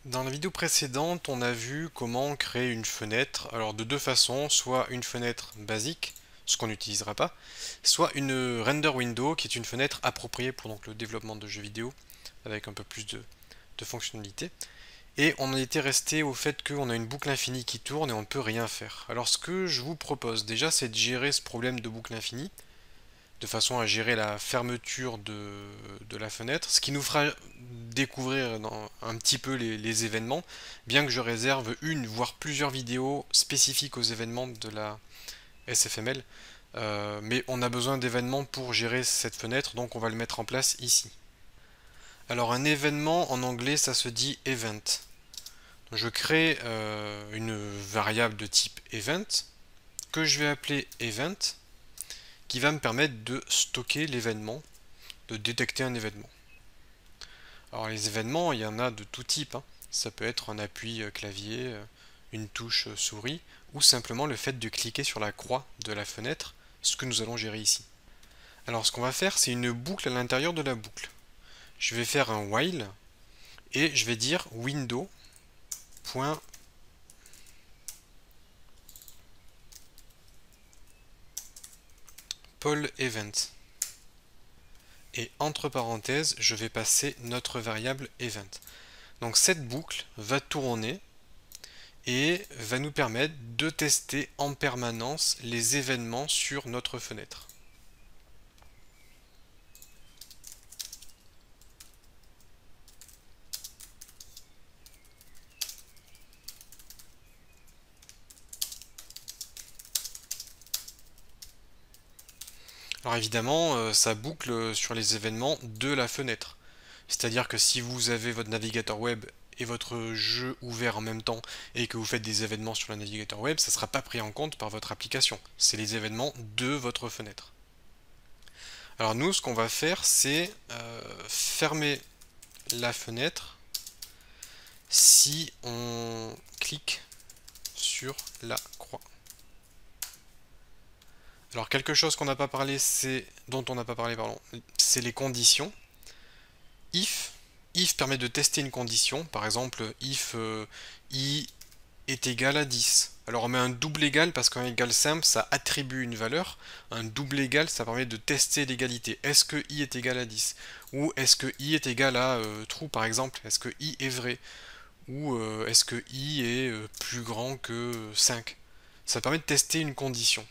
Dans la vidéo précédente, on a vu comment créer une fenêtre. Alors de deux façons, soit une fenêtre basique, ce qu'on n'utilisera pas, soit une render window qui est une fenêtre appropriée pour donc, le développement de jeux vidéo avec un peu plus de fonctionnalités. Et on était resté au fait qu'on a une boucle infinie qui tourne et on ne peut rien faire. Alors ce que je vous propose déjà, c'est de gérer ce problème de boucle infinie de façon à gérer la fermeture de la fenêtre, ce qui nous fera découvrir un petit peu les événements, bien que je réserve une voire plusieurs vidéos spécifiques aux événements de la SFML. Mais on a besoin d'événements pour gérer cette fenêtre, donc on va le mettre en place ici. Alors un événement en anglais ça se dit event. Je crée une variable de type event que je vais appeler event qui va me permettre de stocker l'événement, de détecter un événement. Alors les événements, il y en a de tout type, hein. Ça peut être un appui clavier, une touche souris, ou simplement le fait de cliquer sur la croix de la fenêtre, ce que nous allons gérer ici. Alors ce qu'on va faire, c'est une boucle à l'intérieur de la boucle. Je vais faire un while, et je vais dire window.pollEvent. Et entre parenthèses, je vais passer notre variable event. Donc cette boucle va tourner et va nous permettre de tester en permanence les événements sur notre fenêtre. Alors évidemment, ça boucle sur les événements de la fenêtre. C'est-à-dire que si vous avez votre navigateur web et votre jeu ouvert en même temps et que vous faites des événements sur le navigateur web, ça ne sera pas pris en compte par votre application. C'est les événements de votre fenêtre. Alors nous, ce qu'on va faire, c'est fermer la fenêtre si on clique sur la croix. Alors quelque chose qu'on n'a pas parlé, dont on n'a pas parlé, pardon, c'est les conditions. If permet de tester une condition, par exemple if i est égal à 10. Alors on met un double égal parce qu'un égal simple ça attribue une valeur, un double égal ça permet de tester l'égalité. Est-ce que i est égal à 10? Ou est-ce que i est égal à true par exemple? Est-ce que i est vrai? Ou est-ce que i est plus grand que 5? Ça permet de tester une condition,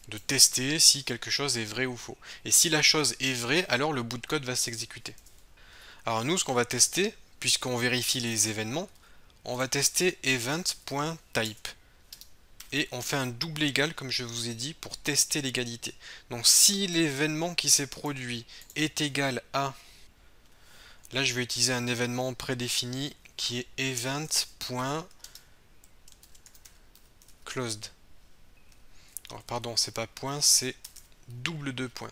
de tester si quelque chose est vrai ou faux. Et si la chose est vraie, alors le bout de code va s'exécuter. Alors nous, ce qu'on va tester, puisqu'on vérifie les événements, on va tester event.type. Et on fait un double égal, comme je vous ai dit, pour tester l'égalité. Donc si l'événement qui s'est produit est égal à... Là, je vais utiliser un événement prédéfini qui est event.closed. Alors, pardon, c'est pas point, c'est double deux points.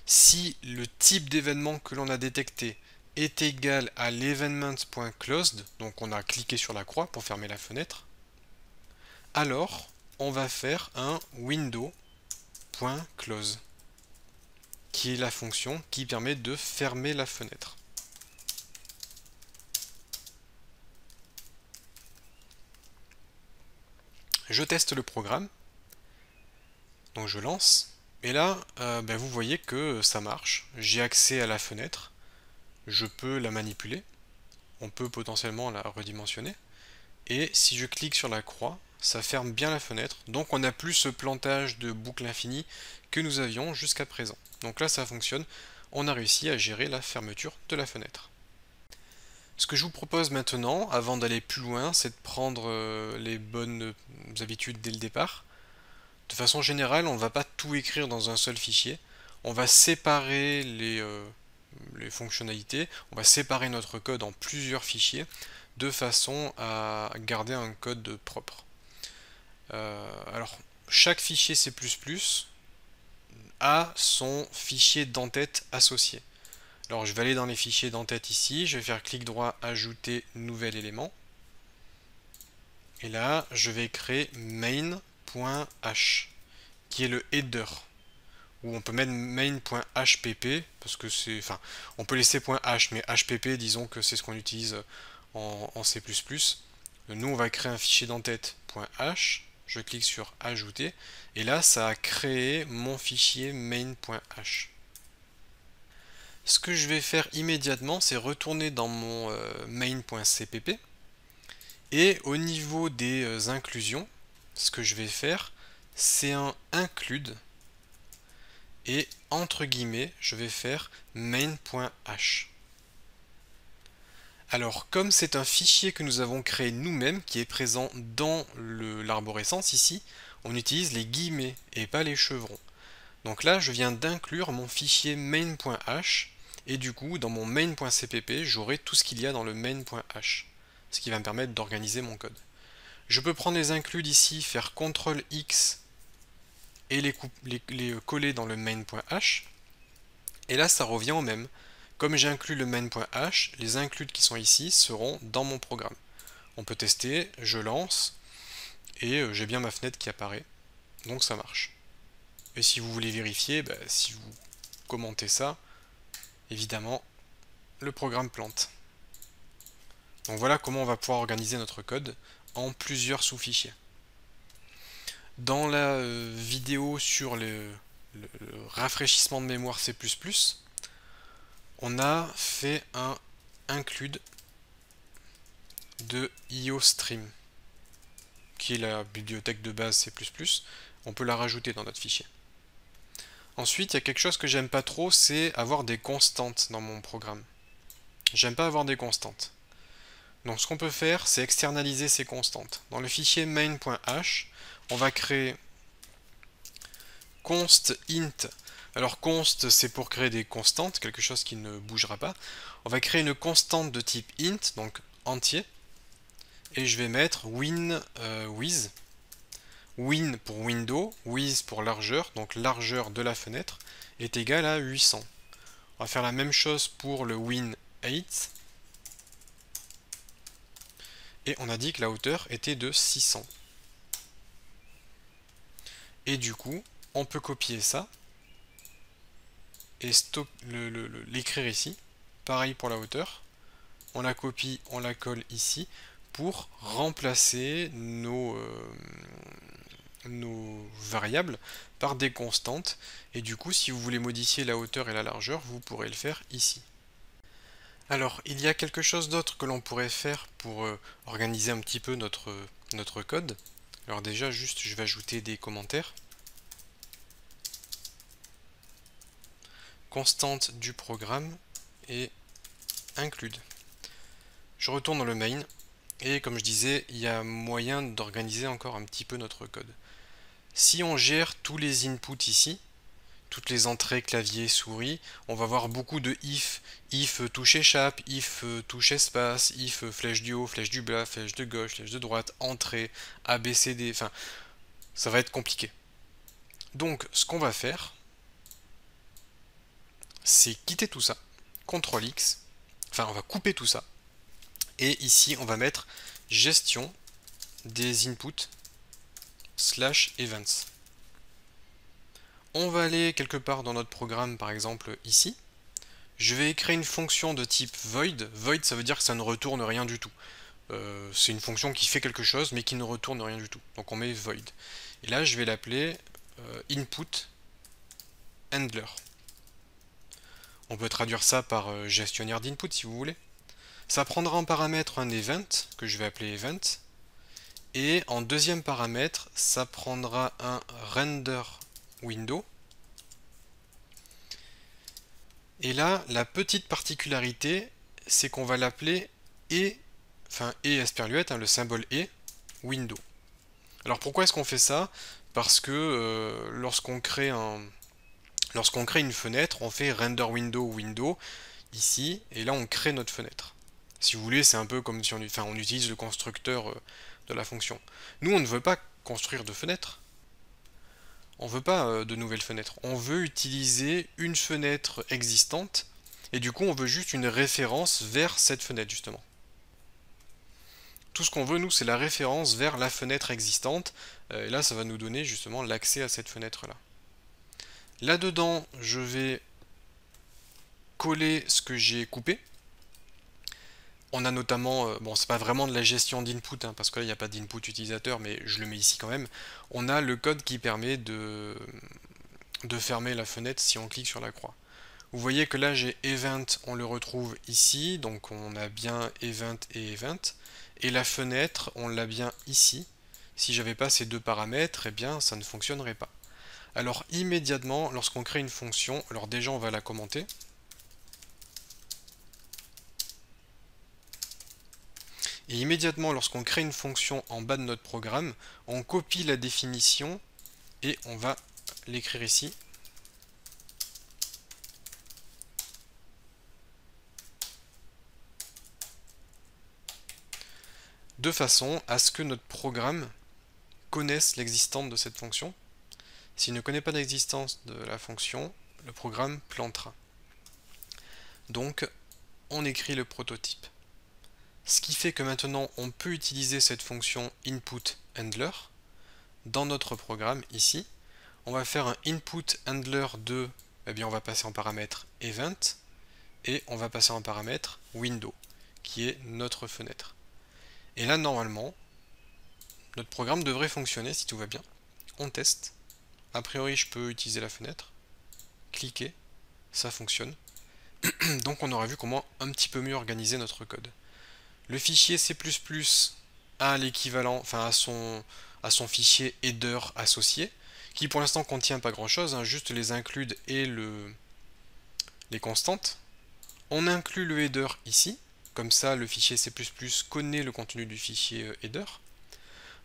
Si le type d'événement que l'on a détecté est égal à l'event.closed, donc on a cliqué sur la croix pour fermer la fenêtre, alors on va faire un window.close, qui est la fonction qui permet de fermer la fenêtre. Je teste le programme, donc je lance, et là vous voyez que ça marche. J'ai accès à la fenêtre, je peux la manipuler, on peut potentiellement la redimensionner, et si je clique sur la croix, ça ferme bien la fenêtre, donc on n'a plus ce plantage de boucle infinie que nous avions jusqu'à présent. Donc là ça fonctionne, on a réussi à gérer la fermeture de la fenêtre. Ce que je vous propose maintenant, avant d'aller plus loin, c'est de prendre les bonnes habitudes dès le départ. De façon générale, on ne va pas tout écrire dans un seul fichier, on va séparer les fonctionnalités, on va séparer notre code en plusieurs fichiers de façon à garder un code propre. Alors, chaque fichier C++ a son fichier d'entête associé. Alors, je vais aller dans les fichiers d'entête ici, je vais faire clic droit, ajouter nouvel élément. Et là, je vais créer main.h, qui est le header, où on peut mettre main.hpp, parce que c'est, enfin, on peut laisser .h, mais hpp, disons que c'est ce qu'on utilise en C++. Nous, on va créer un fichier d'entête.h. Je clique sur ajouter. Et là, ça a créé mon fichier main.h. Ce que je vais faire immédiatement, c'est retourner dans mon main.cpp. Et au niveau des inclusions, ce que je vais faire, c'est un include. Et entre guillemets, je vais faire main.h. Alors, comme c'est un fichier que nous avons créé nous-mêmes, qui est présent dans l'arborescence ici, on utilise les guillemets et pas les chevrons. Donc là, je viens d'inclure mon fichier main.h, et du coup, dans mon main.cpp, j'aurai tout ce qu'il y a dans le main.h, ce qui va me permettre d'organiser mon code. Je peux prendre les includes ici, faire CTRL-X, et les coller dans le main.h, et là, ça revient au même. Comme j'ai inclus le main.h, les includes qui sont ici seront dans mon programme. On peut tester, je lance, et j'ai bien ma fenêtre qui apparaît, donc ça marche. Et si vous voulez vérifier, si vous commentez ça, évidemment, le programme plante. Donc voilà comment on va pouvoir organiser notre code en plusieurs sous-fichiers. Dans la vidéo sur le rafraîchissement de mémoire C++, on a fait un include de IOStream, qui est la bibliothèque de base C++. On peut la rajouter dans notre fichier. Ensuite, il y a quelque chose que j'aime pas trop, c'est avoir des constantes dans mon programme. J'aime pas avoir des constantes. Donc ce qu'on peut faire, c'est externaliser ces constantes. Dans le fichier main.h, on va créer const int. Alors const, c'est pour créer des constantes, quelque chose qui ne bougera pas. On va créer une constante de type int, donc entier. Et je vais mettre win with. Win pour window, with pour largeur, donc largeur de la fenêtre, est égal à 800. On va faire la même chose pour le win 8. Et on a dit que la hauteur était de 600. Et du coup, on peut copier ça et l'écrire ici. Pareil pour la hauteur. On la copie, on la colle ici pour remplacer nos variables par des constantes. Et du coup, si vous voulez modifier la hauteur et la largeur, vous pourrez le faire ici. Alors, il y a quelque chose d'autre que l'on pourrait faire pour organiser un petit peu notre code. Alors déjà, juste, je vais ajouter des commentaires. Constante du programme et include. Je retourne dans le main et comme je disais, il y a moyen d'organiser encore un petit peu notre code. Si on gère tous les inputs ici, toutes les entrées clavier souris, on va voir beaucoup de if touche échappe, if touche espace, if flèche du haut, flèche du bas, flèche de gauche, flèche de droite, entrée, ABCD, enfin ça va être compliqué. Donc ce qu'on va faire, c'est quitter tout ça, CTRL X, enfin on va couper tout ça, et ici on va mettre gestion des inputs / events. On va aller quelque part dans notre programme, par exemple ici. Je vais créer une fonction de type void. Void, ça veut dire que ça ne retourne rien du tout. C'est une fonction qui fait quelque chose, mais qui ne retourne rien du tout. Donc on met void. Et là, je vais l'appeler input handler. On peut traduire ça par gestionnaire d'input si vous voulez. Ça prendra en paramètre un event, que je vais appeler event. Et en deuxième paramètre, ça prendra un render window. Et là, la petite particularité, c'est qu'on va l'appeler esperluette, le symbole et, window. Alors pourquoi est-ce qu'on fait ça? Parce que lorsqu'on crée une fenêtre, on fait render window ici, et là on crée notre fenêtre. Si vous voulez, c'est un peu comme si on utilise le constructeur de la fonction. Nous, on ne veut pas construire de fenêtre. On ne veut pas de nouvelles fenêtres. On veut utiliser une fenêtre existante, et du coup, on veut juste une référence vers cette fenêtre, justement. Tout ce qu'on veut, nous, c'est la référence vers la fenêtre existante, et là, ça va nous donner justement l'accès à cette fenêtre-là. Là-dedans, je vais coller ce que j'ai coupé. On a notamment, bon c'est pas vraiment de la gestion d'input, hein, parce que là il n'y a pas d'input utilisateur, mais je le mets ici quand même. On a le code qui permet de fermer la fenêtre si on clique sur la croix. Vous voyez que là j'ai event, on le retrouve ici, donc on a bien event et event. Et la fenêtre, on l'a bien ici. Si j'avais pas ces deux paramètres, eh bien ça ne fonctionnerait pas. Alors immédiatement, lorsqu'on crée une fonction, alors déjà on va la commenter. Et immédiatement, lorsqu'on crée une fonction en bas de notre programme, on copie la définition et on va l'écrire ici. De façon à ce que notre programme connaisse l'existence de cette fonction. S'il ne connaît pas l'existence de la fonction, le programme plantera. Donc, on écrit le prototype. Ce qui fait que maintenant, on peut utiliser cette fonction input_handler dans notre programme ici. On va faire un input_handler de, eh bien on va passer en paramètre event et on va passer en paramètre window, qui est notre fenêtre. Et là, normalement, notre programme devrait fonctionner si tout va bien. On teste. A priori, je peux utiliser la fenêtre. Cliquer. Ça fonctionne. Donc on aura vu comment un petit peu mieux organiser notre code. Le fichier C++ a l'équivalent, enfin à son fichier header associé, qui pour l'instant contient pas grand chose, hein, juste les includes et les constantes. On inclut le header ici, comme ça le fichier C++ connaît le contenu du fichier header.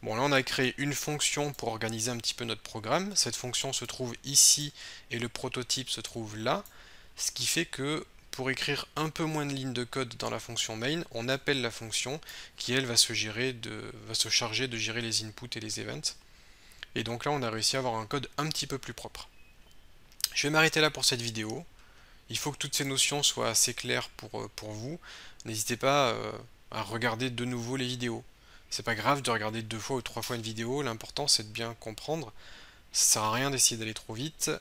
Bon, là on a créé une fonction pour organiser un petit peu notre programme. Cette fonction se trouve ici et le prototype se trouve là, ce qui fait que pour écrire un peu moins de lignes de code dans la fonction main, on appelle la fonction qui elle va se charger de gérer les inputs et les events. Et donc là on a réussi à avoir un code un petit peu plus propre. Je vais m'arrêter là pour cette vidéo. Il faut que toutes ces notions soient assez claires pour vous. N'hésitez pas à regarder de nouveau les vidéos. C'est pas grave de regarder 2 fois ou 3 fois une vidéo, l'important c'est de bien comprendre. Ça sert à rien d'essayer d'aller trop vite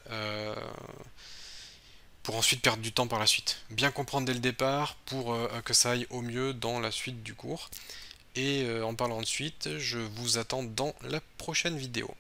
pour ensuite perdre du temps par la suite. Bien comprendre dès le départ pour que ça aille au mieux dans la suite du cours. Et en parlant de suite, je vous attends dans la prochaine vidéo.